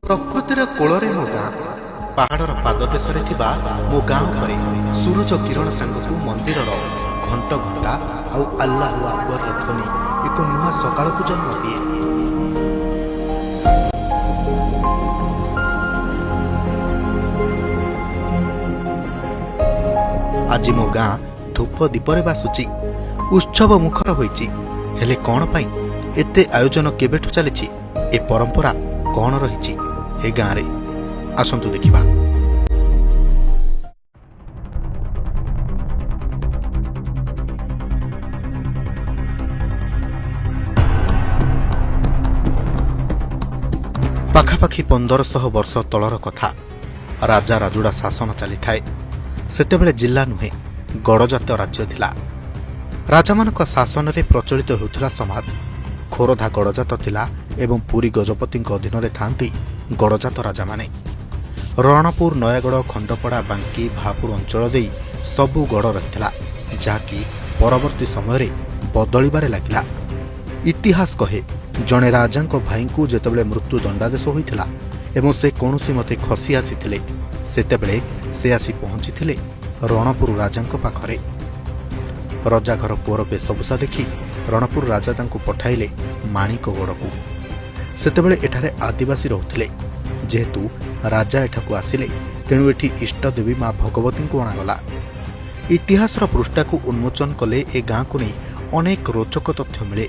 ପ୍ରକୃତିର କୋଳରେ ମୋ ଗାଁ, ପାହାଡ଼ର ପାଦଦେଶରେ ଥିବା ମୋ ଗାଁ ଉପରେ ସୂରଜ କିରଣ ସାଙ୍ଗକୁ ମନ୍ଦିରର ଘଣ୍ଟ ଘଣ୍ଟା ଆଉ ଆଲ୍ଲାହୁ ଆକବରର ଧ୍ୱନି ଏକ ନୂଆ ସକାଳକୁ ଜନ୍ମ ଦିଏ। ଆଜି ମୋ ଗାଁ ଧୂପ ଦୀପରେ ବାସୁଛି, ଉତ୍ସବ ମୁଖର ହୋଇଛି। ହେଲେ କ'ଣ ପାଇଁ ଏତେ ଆୟୋଜନ କେବେଠୁ ଚାଲିଛି? ଏ ପରମ୍ପରା କ'ଣ ରହିଛି ଏ ଗାଁରେ? ଆସନ୍ତୁ ଦେଖିବା। ପାଖାପାଖି 1500 ବର୍ଷ ତଳର କଥା। ରାଜା ରାଜୁଡ଼ା ଶାସନ ଚାଲିଥାଏ। ସେତେବେଳେ ଜିଲ୍ଲା ନୁହେଁ, ଗଡ଼ଜାତ ରାଜ୍ୟ ଥିଲା। ରାଜାମାନଙ୍କ ଶାସନରେ ପ୍ରଚଳିତ ହେଉଥିଲା ସମାଜ। ଖୋରଧା ଗଡ଼ଜାତ ଥିଲା ଏବଂ ପୁରୀ ଗଜପତିଙ୍କ ଅଧୀନରେ ଥାନ୍ତି ଗଡ଼ଜାତ ରାଜାମାନେ। ରଣପୁର, ନୟାଗଡ଼, ଖଣ୍ଡପଡ଼ା, ବାଙ୍କୀ, ଭାପୁର ଅଞ୍ଚଳ ଦେଇ ସବୁ ଗଡ଼ ରହିଥିଲା, ଯାହାକି ପରବର୍ତ୍ତୀ ସମୟରେ ବଦଳିବାରେ ଲାଗିଲା। ଇତିହାସ କହେ, ଜଣେ ରାଜାଙ୍କ ଭାଇଙ୍କୁ ଯେତେବେଳେ ମୃତ୍ୟୁ ଦଣ୍ଡାଦେଶ ହୋଇଥିଲା ଏବଂ ସେ କୌଣସି ମତେ ଖସି ଆସିଥିଲେ, ସେତେବେଳେ ସେ ଆସି ପହଞ୍ଚିଥିଲେ ରଣପୁର ରାଜାଙ୍କ ପାଖରେ। ରଜାଘର ପୁଅର ବେଶଭୂଷା ଦେଖି ରଣପୁର ରାଜା ତାଙ୍କୁ ପଠାଇଲେ ମାଣିକଗଡ଼କୁ। ସେତେବେଳେ ଏଠାରେ ଆଦିବାସୀ ରହୁଥିଲେ। ଯେହେତୁ ରାଜା ଏଠାକୁ ଆସିଲେ, ତେଣୁ ଏଠି ଇଷ୍ଟଦେବୀ ମା ଭଗବତୀଙ୍କୁ ଅଣାଗଲା। ଇତିହାସର ପୃଷ୍ଠାକୁ ଉନ୍ମୋଚନ କଲେ ଏ ଗାଁକୁ ନେଇ ଅନେକ ରୋଚକ ତଥ୍ୟ ମିଳେ,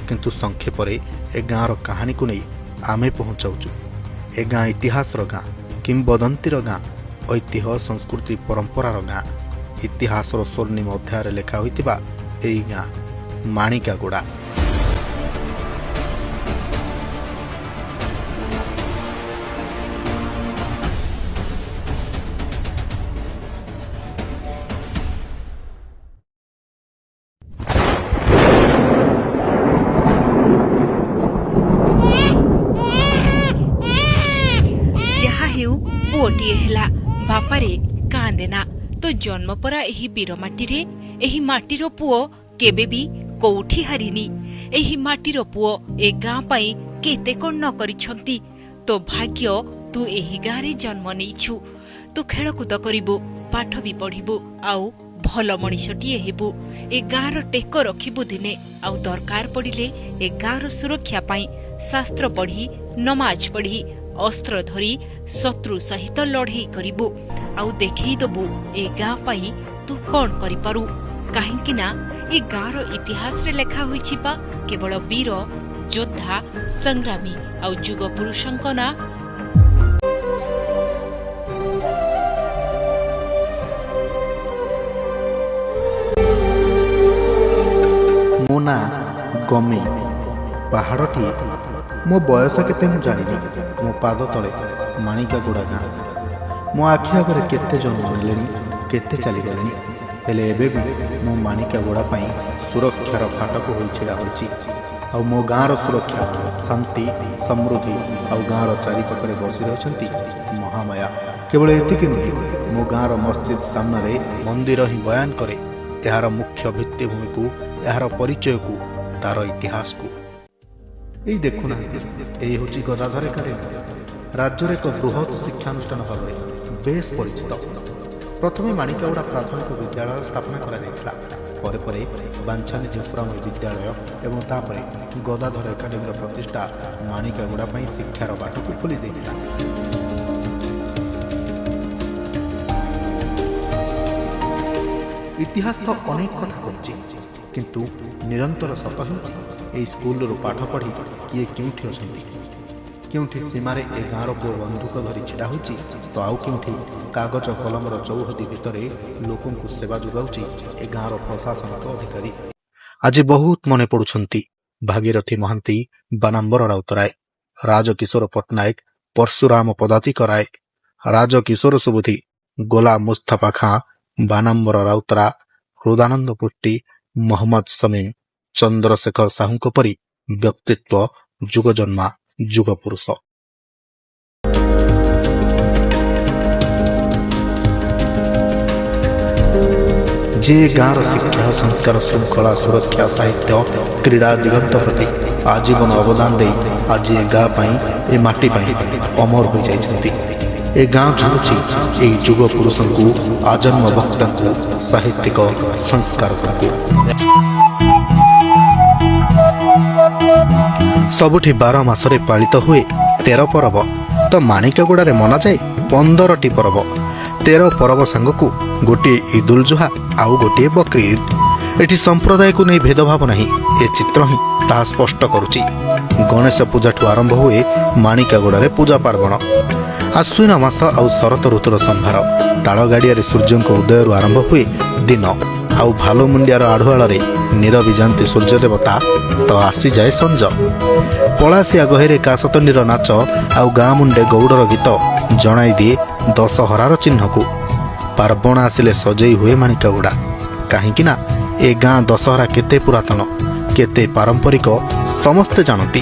କିନ୍ତୁ ସଂକ୍ଷେପରେ ଏ ଗାଁର କାହାଣୀକୁ ନେଇ ଆମେ ପହଞ୍ଚାଉଛୁ। ଏ ଗାଁ ଇତିହାସର ଗାଁ, କିମ୍ବଦନ୍ତୀର ଗାଁ, ଐତିହ୍ୟ, ସଂସ୍କୃତି, ପରମ୍ପରାର ଗାଁ। ଇତିହାସର ସ୍ୱର୍ଣ୍ଣିମ ଅଧ୍ୟାୟରେ ଲେଖା ହୋଇଥିବା ଏହି ଗାଁ ମାଣିକାଗୁଡ଼ା। ଯାହା ହେଉ, ପୁଅଟିଏ ହେଲା, ବାପାରେ କାନ୍ଦେନା। ତ ଜନ୍ମ ପରା ଏହି ବୀର ମାଟିରେ। ଏହି ମାଟିର ପୁଅ କେବେ ବି କୋଉଠି ହାରିନି। ଏହି ମାଟିର ପୁଅ ଏ ଗାଁ ପାଇଁ କେତେ କଣ ନ କରିଛନ୍ତି। ତୋ ଭାଗ୍ୟ, ତୁ ଏହି ଗାଁରେ ଜନ୍ମ ନେଇଛୁ। ତୁ ଖେଳକୁଦ କରିବୁ, ପାଠ ବି ପଢିବୁ, ଆଉ ଭଲ ମଣିଷଟିଏ ହେବୁ। ଏ ଗାଁର ଟେକ ରଖିବୁ ଦିନେ, ଆଉ ଦରକାର ପଡ଼ିଲେ ଏ ଗାଁର ସୁରକ୍ଷା ପାଇଁ ଶାସ୍ତ୍ର ପଢି, ନମାଜ ପଢି, ଅସ୍ତ୍ର ଧରି ଶତ୍ରୁ ସହିତ ଲଢ଼େଇ କରିବୁ, ଆଉ ଦେଖେଇଦବୁ ଏ ଗାଁ ପାଇଁ ତୁ କଣ କରିପାରୁ। କାହିଁକି ନା ଏ ଗାଁର ଇତିହାସରେ ଲେଖା ହୋଇଛି ବା କେବଳ ବୀର, ଯୋଦ୍ଧା, ସଂଗ୍ରାମୀ ଆଉ ଯୁଗ ପୁରୁଷଙ୍କ ନାଁ। ମୋ ନାଁ ଗମେଇ। ପାହାଡ଼ଟିଏ। ମୋ ବୟସ କେତେ ମୁଁ ଜାଣିନି। ମୋ ପାଦ ତଳେ ମାଣିକାଗୁଡ଼ା ଗାଁ। ମୋ ଆଖି ଆଗରେ କେତେ ଜନ୍ମ ନେଲେଣି, କେତେ ଚାଲିଗଲେଣି। ହେଲେ ଏବେ ବି ମୁଁ ମାଣିକାଗୁଡ଼ା ପାଇଁ ସୁରକ୍ଷାର ଫାଟକ ହୋଇ ଛିଡ଼ା ହୋଇଛି। ଆଉ ମୋ ଗାଁର ସୁରକ୍ଷା, ଶାନ୍ତି, ସମୃଦ୍ଧି ଆଉ ଗାଁର ଚାରିପାଖରେ ବସି ରହିଛନ୍ତି ମହାମାୟା। କେବଳ ଏତିକି ନୁହେଁ, ମୋ ଗାଁର ମସଜିଦ୍ ସାମ୍ନାରେ ମନ୍ଦିର ହିଁ ବୟାନ କରେ ଏହାର ମୁଖ୍ୟ ଭିତ୍ତିଭୂମିକୁ, ଏହାର ପରିଚୟକୁ, ତାର ଇତିହାସକୁ। ଏଇ ଦେଖୁନାହାନ୍ତି, ଏଇ ହେଉଛି ଗଦାଧର ଏକାଡେମୀ। ରାଜ୍ୟରେ ଏକ ବୃହତ୍ ଶିକ୍ଷାନୁଷ୍ଠାନ ଭାବରେ ବେଶ୍ ପରିଚିତ। ପ୍ରଥମେ ମାଣିକାଗୁଡ଼ା ପ୍ରାଥମିକ ବିଦ୍ୟାଳୟ ସ୍ଥାପନା କରାଯାଇଥିଲା। ପରେ ପରେ ବାଞ୍ଛାନୀ ଝିପୁରାମୟୀ ବିଦ୍ୟାଳୟ ଏବଂ ତାପରେ ଗଦାଧର ଏକାଡେମୀର ପ୍ରତିଷ୍ଠା ମାଣିକାଗୁଡ଼ା ପାଇଁ ଶିକ୍ଷାର ବାଟକୁ ଖୋଲି ଦେଇଥିଲା। ଇତିହାସ ତ ଅନେକ କଥା କହୁଛି, କିନ୍ତୁ ନିରନ୍ତର ସତ ହେଉଛି ଏହି ସ୍କୁଲରୁ ପାଠ ପଢ଼ି କିଏ କେଉଁଠି ଅଛନ୍ତି। କେଉଁଠି ସୀମାରେ ଏ ଗାଁର ପୁଅ ବନ୍ଧୁକ ଧରି ଛିଡ଼ା ହୋଇଛି, ତ ଆଉ କେଉଁଠି କାଗଜ କଲମର ଚୌହଦି ଭିତରେ ଲୋକଙ୍କୁ ସେବା ଯୋଗାଉଛି ଏ ଗାଁର ପ୍ରଶାସନିକ ଅଧିକାରୀ। ଆଜି ବହୁତ ମନେ ପଡ଼ୁଛନ୍ତି ଭାଗୀରଥୀ ମହାନ୍ତି, ବାନାମ୍ବର ରାଉତରାୟ, ରାଜକିଶୋର ପଟ୍ଟନାୟକ, ପରଶୁରାମ ପଦାତିକ ରାୟ, ରାଜକିଶୋର ସୁବୁଦ୍ଧି, ଗୋଲାମ ମୁସ୍ତାଫା ଖାଁ, ବାନାମ୍ବର ରାଉତରା, ହୃଦାନନ୍ଦ ପୁଷ୍ଟି, ମହମ୍ମଦ ସମୀମ, ଚନ୍ଦ୍ରଶେଖର ସାହୁଙ୍କ ପରି ବ୍ୟକ୍ତିତ୍ୱ ଯୁଗଜନ୍ମା, ଯୁଗ ପୁରୁଷ। ଯେ ଗାଁର ଶିକ୍ଷା, ସଂସ୍କାର, ଶୃଙ୍ଖଳା, ସୁରକ୍ଷା, ସାହିତ୍ୟ, କ୍ରୀଡ଼ା, ଦିଗନ୍ତ ପ୍ରତି ଆଜୀବନ ଅବଦାନ ଦେଇ ଆଜି ଏ ଗାଁ ପାଇଁ ଏ ମାଟି ପାଇଁ ଅମର ହୋଇଯାଇଛନ୍ତି। ଏ ଗାଁ ଝୁରୁଛି ଏହି ଯୁଗ ପୁରୁଷଙ୍କୁ, ଆଜନ୍ମ ବକ୍ତାଙ୍କୁ, ସାହିତ୍ୟିକ ସଂସ୍କାରକଙ୍କୁ। ସବୁଠି 12 ମାସରେ ପାଳିତ ହୁଏ 13 ପରବ, ତ ମାଣିକଗୁଡ଼ାରେ ମନାଯାଏ 15ଟି ପରବ। 13 ପରବ ସାଙ୍ଗକୁ ଗୋଟିଏ ଇଦୁଲ ଜୁହା ଆଉ ଗୋଟିଏ ବକ୍ରି ଇଦ୍। ଏଠି ସମ୍ପ୍ରଦାୟକୁ ନେଇ ଭେଦଭାବ ନାହିଁ। ଏ ଚିତ୍ର ହିଁ ତାହା ସ୍ପଷ୍ଟ କରୁଛି। ଗଣେଶ ପୂଜାଠୁ ଆରମ୍ଭ ହୁଏ ମାଣିକାଗୁଡ଼ାରେ ପୂଜା ପାର୍ବଣ। ଆଶ୍ୱିନ ମାସ ଆଉ ଶରତ ଋତୁର ସମ୍ଭାର। ତାଳ ଗାଡ଼ିଆରେ ସୂର୍ଯ୍ୟଙ୍କ ଉଦୟରୁ ଆରମ୍ଭ ହୁଏ ଦିନ, ଆଉ ଭାଲୁମୁଣ୍ଡିଆର ଆଢ଼ୁଆଳରେ ନିରବି ଯାଆନ୍ତି ସୂର୍ଯ୍ୟ ଦେବତା, ତ ଆସିଯାଏ ସଞ୍ଜ। ପଳାସିଆ ଗହିରେ କାଶତଣ୍ଡିର ନାଚ ଆଉ ଗାଁ ମୁଣ୍ଡେ ଗଉଡ଼ର ଗୀତ ଜଣାଇ ଦିଏ ଦଶହରାର ଚିହ୍ନକୁ। ପାର୍ବଣ ଆସିଲେ ସଜେଇ ହୁଏ ମାଣିକାଗୁଡ଼ା। କାହିଁକି ନା ଏ ଗାଁ ଦଶହରା କେତେ ପୁରାତନ, କେତେ ପାରମ୍ପରିକ ସମସ୍ତେ ଜାଣନ୍ତି।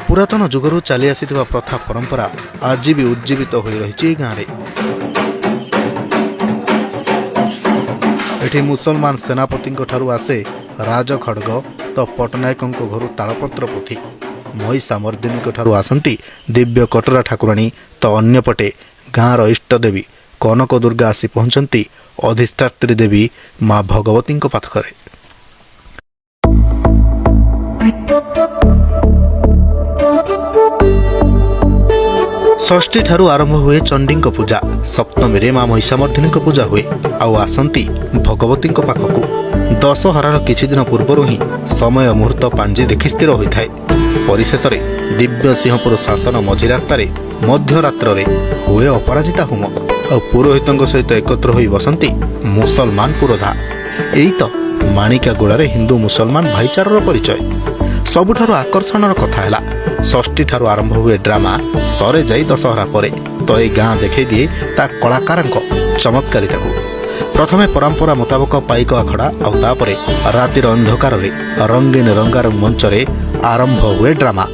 ପୁରାତନ ଯୁଗରୁ ଚାଲି ଆସିଥିବା ପ୍ରଥା ପରମ୍ପରା ଆଜି ବି ଉଜ୍ଜୀବିତ ହୋଇ ରହିଛି ଏ ଗାଁରେ। ଏଠି ମୁସଲମାନ ସେନାପତିଙ୍କ ଠାରୁ ଆସେ ରାଜ ଖଡ଼ଗ, ତ ପଟ୍ଟନାୟକଙ୍କ ଘରୁ ତାଳପତ୍ର ପୋଥି। ମହିଷା ମର୍ଦ୍ଦିନୀଙ୍କ ଠାରୁ ଆସନ୍ତି ଦିବ୍ୟ କଟରା ଠାକୁରାଣୀ, ତ ଅନ୍ୟପଟେ ଗାଁର ଇଷ୍ଟଦେବୀ କନକ ଦୁର୍ଗା ଆସି ପହଞ୍ଚନ୍ତି ଅଧିଷ୍ଠାତ୍ରୀ ଦେବୀ ମା ଭଗବତୀଙ୍କ ପାଖରେ। ଷଷ୍ଠୀ ଠାରୁ ଆରମ୍ଭ ହୁଏ ଚଣ୍ଡୀଙ୍କ ପୂଜା। ସପ୍ତମୀରେ ମା ମହିଷାମର୍ଦ୍ଦିନୀଙ୍କ ପୂଜା ହୁଏ, ଆଉ ଆସନ୍ତି ଭଗବତୀଙ୍କ ପାଖକୁ। ଦଶହରାର କିଛି ଦିନ ପୂର୍ବରୁ ହିଁ ସମୟ ମୁହୂର୍ତ୍ତ ପାଞ୍ଜି ଦେଖି ସ୍ଥିର ହୋଇଥାଏ। ପରିଶେଷରେ ଦିବ୍ୟସିଂହପୁର ଶାସନ ମଝି ରାସ୍ତାରେ ମଧ୍ୟରାତ୍ରରେ ହୁଏ ଅପରାଜିତା ହୋମ, ଆଉ ପୁରୋହିତଙ୍କ ସହିତ ଏକତ୍ର ହୋଇ ବସନ୍ତି ମୁସଲମାନ ପୁରୋଧା। ଏଇ ତ ମାଣିକାଗୁଡ଼ାରେ ହିନ୍ଦୁ ମୁସଲମାନ ଭାଇଚାରାର ପରିଚୟ। ସବୁଠାରୁ ଆକର୍ଷଣର କଥା ହେଲା, ଷଷ୍ଠୀ ଠାରୁ ଆରମ୍ଭ ହୁଏ ଡ୍ରାମା, ସରେ ଯାଇ ଦଶହରା ପରେ। ତ ଏ ଗାଁ ଦେଖାଇ ଦିଏ ତା କଳାକାରଙ୍କ ଚମତ୍କାରିତାକୁ। ପ୍ରଥମେ ପରମ୍ପରା ମୁତାବକ ପାଇକ ଆଖଡ଼ା, ଆଉ ତାପରେ ରାତିର ଅନ୍ଧକାରରେ ରଙ୍ଗୀନ ରଙ୍ଗାରଙ୍ଗ ମଞ୍ଚରେ ଆରମ୍ଭ ହୁଏ ଡ୍ରାମା।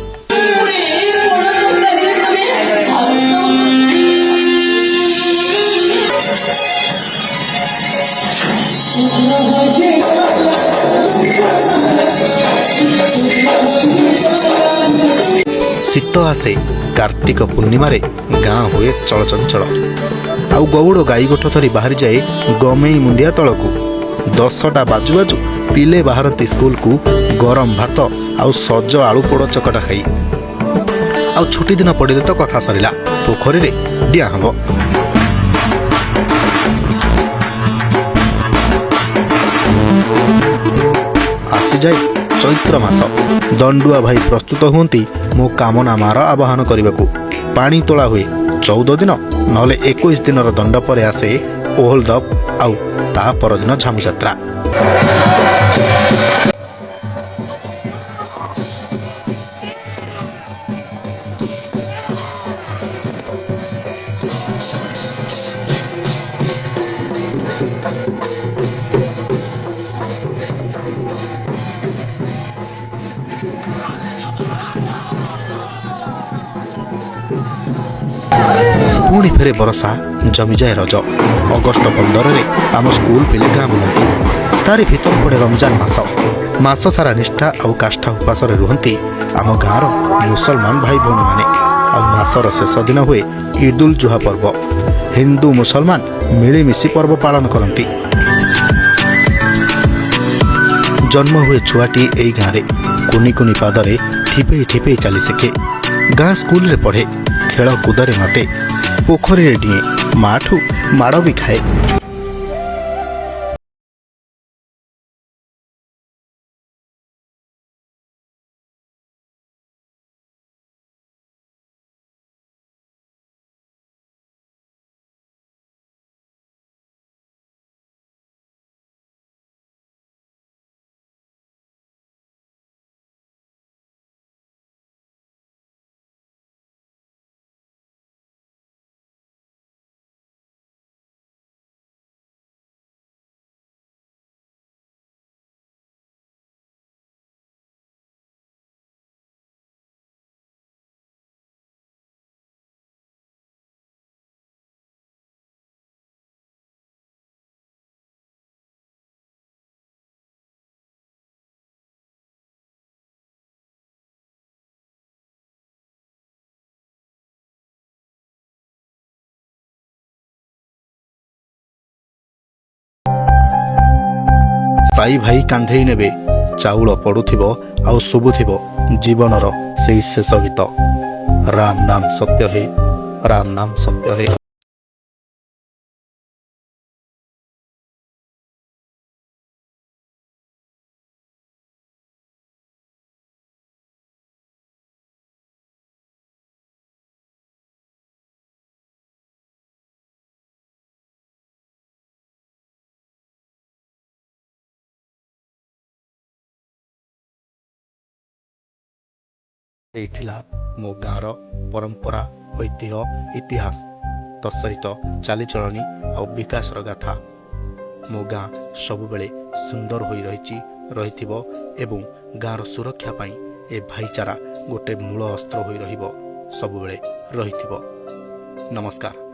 ଶୀତ ଆସେ, କାର୍ତ୍ତିକ ପୂର୍ଣ୍ଣିମାରେ ଗାଁ ହୁଏ ଚଳଚଞ୍ଚଳ, ଆଉ ଗଉଡ଼ ଗାଈଗୋଠ ଧରି ବାହାରିଯାଏ ଗମେଇ ମୁଣ୍ଡିଆ ତଳକୁ। 10ଟା ବାଜୁ ବାଜୁ ପିଲେ ବାହାରନ୍ତି ସ୍କୁଲକୁ ଗରମ ଭାତ ଆଉ ସଜ ଆଳୁ ପୋଡ଼ ଚକଟା ଖାଇ। ଆଉ ଛୁଟି ଦିନ ପଡ଼ିଲେ ତ କଥା ସରିଲା, ପୋଖରୀରେ ଡିଆଁ ହେବ। ଆସିଯାଏ ଚୈତ୍ର ମାସ। ଦଣ୍ଡୁଆ ଭାଇ ପ୍ରସ୍ତୁତ ହୁଅନ୍ତି ମୋ କାମନା ମାର ଆବାହନ କରିବାକୁ। ପାଣି ତୋଳା ହୁଏ 14 ଦିନ, ନହେଲେ 21 ଦିନର ଦଣ୍ଡ ପରେ ଆସେ ଓହୋଲଦପ, ଆଉ ତା ପରଦିନ ଝାମୁଯାତ୍ରା। ପୁଣି ଫେରେ ବରଷା, ଜମିଯାଏ ରଜ। ଅଗଷ୍ଟ 15ରେ ଆମ ସ୍କୁଲ ପିଲେ ଗାଁ ବୁଲନ୍ତି। ତାରି ଭିତରେ ପଡ଼େ ରମଜାନ ମାସ। ମାସ ସାରା ନିଷ୍ଠା ଆଉ କାଷ୍ଠା ଉପାସରେ ରୁହନ୍ତି ଆମ ଗାଁର ମୁସଲମାନ ଭାଇ ଭଉଣୀମାନେ। ଆଉ ମାସର ଶେଷ ଦିନ ହୁଏ ଇଦୁଲ ଜୁହା ପର୍ବ। ହିନ୍ଦୁ ମୁସଲମାନ ମିଳିମିଶି ପର୍ବ ପାଳନ କରନ୍ତି। ଜନ୍ମ ହୁଏ ଛୁଆଟି ଏଇ ଗାଁରେ। କୁନି କୁନି ପାଦରେ ଠିପେଇ ଠିପେଇ ଚାଲି ଶିଖେ। ଗାଁ ସ୍କୁଲରେ ପଢ଼େ, ଖେଳକୁଦରେ ମାତେ, ପୋଖରୀରେ ଡିଏଁ, ମାଠୁ ମାଡ଼ ବି ଖାଏ। ସାଇ ଭାଇ କାନ୍ଧେଇ ନେବେ, ଚାଉଳ ପଡୁଥିବ ଆଉ ଶୁଭୁଥିବ ଜୀବନର ସେଇ ଶେଷ ଗୀତ, ରାମ ନାମ ସତ୍ୟ ହେ, ରାମ ନାମ ସତ୍ୟ ହେ। ଦେଇଥିଲା ମୋ ଗାଁର ପରମ୍ପରା, ଐତିହ୍ୟ, ଇତିହାସ, ତତ୍ସହିତ ଚାଲିଚଳଣି ଆଉ ବିକାଶର ଗାଥା। ମୋ ଗାଁ ସବୁବେଳେ ସୁନ୍ଦର ହୋଇ ରହିଥିବ ଏବଂ ଗାଁର ସୁରକ୍ଷା ପାଇଁ ଏ ଭାଇଚାରା ଗୋଟେ ମୂଳ ଅସ୍ତ୍ର ହୋଇ ରହିବ, ସବୁବେଳେ ରହିଥିବ। ନମସ୍କାର।